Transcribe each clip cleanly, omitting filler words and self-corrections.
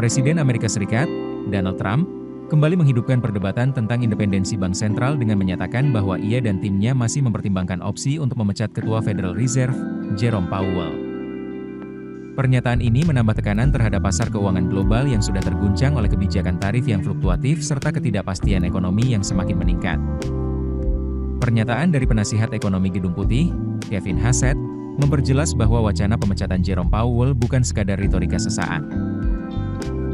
Presiden Amerika Serikat, Donald Trump, kembali menghidupkan perdebatan tentang independensi bank sentral dengan menyatakan bahwa ia dan timnya masih mempertimbangkan opsi untuk memecat Ketua Federal Reserve, Jerome Powell. Pernyataan ini menambah tekanan terhadap pasar keuangan global yang sudah terguncang oleh kebijakan tarif yang fluktuatif serta ketidakpastian ekonomi yang semakin meningkat. Pernyataan dari penasihat ekonomi Gedung Putih, Kevin Hassett, memperjelas bahwa wacana pemecatan Jerome Powell bukan sekadar retorika sesaat.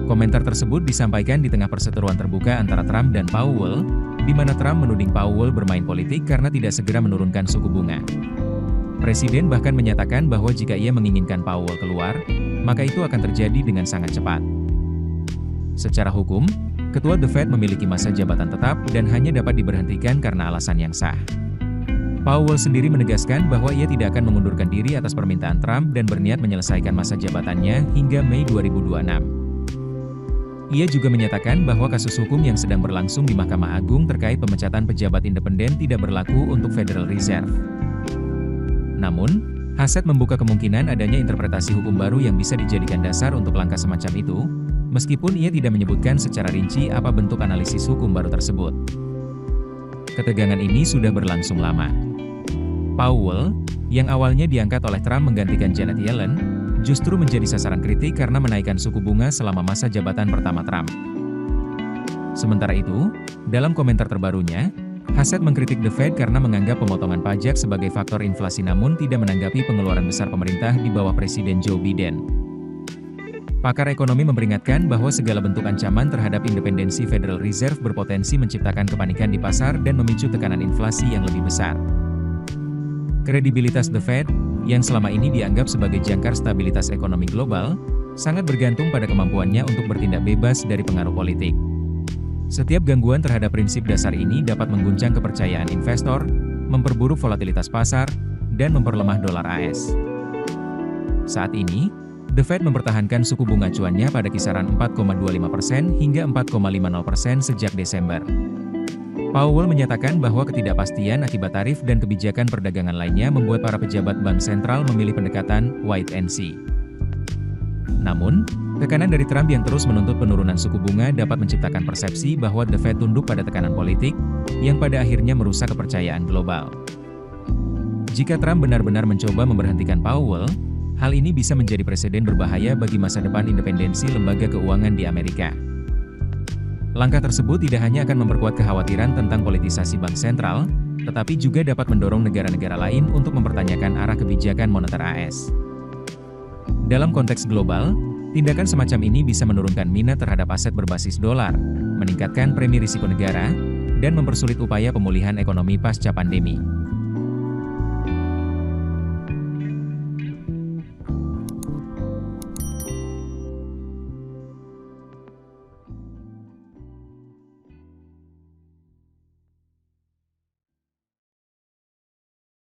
Komentar tersebut disampaikan di tengah perseteruan terbuka antara Trump dan Powell, di mana Trump menuding Powell bermain politik karena tidak segera menurunkan suku bunga. Presiden bahkan menyatakan bahwa jika ia menginginkan Powell keluar, maka itu akan terjadi dengan sangat cepat. Secara hukum, Ketua The Fed memiliki masa jabatan tetap dan hanya dapat diberhentikan karena alasan yang sah. Powell sendiri menegaskan bahwa ia tidak akan mengundurkan diri atas permintaan Trump dan berniat menyelesaikan masa jabatannya hingga Mei 2026. Ia juga menyatakan bahwa kasus hukum yang sedang berlangsung di Mahkamah Agung terkait pemecatan pejabat independen tidak berlaku untuk Federal Reserve. Namun, Hassett membuka kemungkinan adanya interpretasi hukum baru yang bisa dijadikan dasar untuk langkah semacam itu, meskipun ia tidak menyebutkan secara rinci apa bentuk analisis hukum baru tersebut. Ketegangan ini sudah berlangsung lama. Powell, yang awalnya diangkat oleh Trump menggantikan Janet Yellen, justru menjadi sasaran kritik karena menaikkan suku bunga selama masa jabatan pertama Trump. Sementara itu, dalam komentar terbarunya, Hassett mengkritik The Fed karena menganggap pemotongan pajak sebagai faktor inflasi namun tidak menanggapi pengeluaran besar pemerintah di bawah Presiden Joe Biden. Pakar ekonomi memperingatkan bahwa segala bentuk ancaman terhadap independensi Federal Reserve berpotensi menciptakan kepanikan di pasar dan memicu tekanan inflasi yang lebih besar. Kredibilitas The Fed, yang selama ini dianggap sebagai jangkar stabilitas ekonomi global, sangat bergantung pada kemampuannya untuk bertindak bebas dari pengaruh politik. Setiap gangguan terhadap prinsip dasar ini dapat mengguncang kepercayaan investor, memperburuk volatilitas pasar, dan memperlemah dolar AS. Saat ini, The Fed mempertahankan suku bunga acuannya pada kisaran 4,25% hingga 4,50% sejak Desember. Powell menyatakan bahwa ketidakpastian akibat tarif dan kebijakan perdagangan lainnya membuat para pejabat bank sentral memilih pendekatan wait and see. Namun, tekanan dari Trump yang terus menuntut penurunan suku bunga dapat menciptakan persepsi bahwa The Fed tunduk pada tekanan politik, yang pada akhirnya merusak kepercayaan global. Jika Trump benar-benar mencoba memberhentikan Powell, hal ini bisa menjadi presiden berbahaya bagi masa depan independensi lembaga keuangan di Amerika. Langkah tersebut tidak hanya akan memperkuat kekhawatiran tentang politisasi bank sentral, tetapi juga dapat mendorong negara-negara lain untuk mempertanyakan arah kebijakan moneter AS. Dalam konteks global, tindakan semacam ini bisa menurunkan minat terhadap aset berbasis dolar, meningkatkan premi risiko negara, dan mempersulit upaya pemulihan ekonomi pasca pandemi.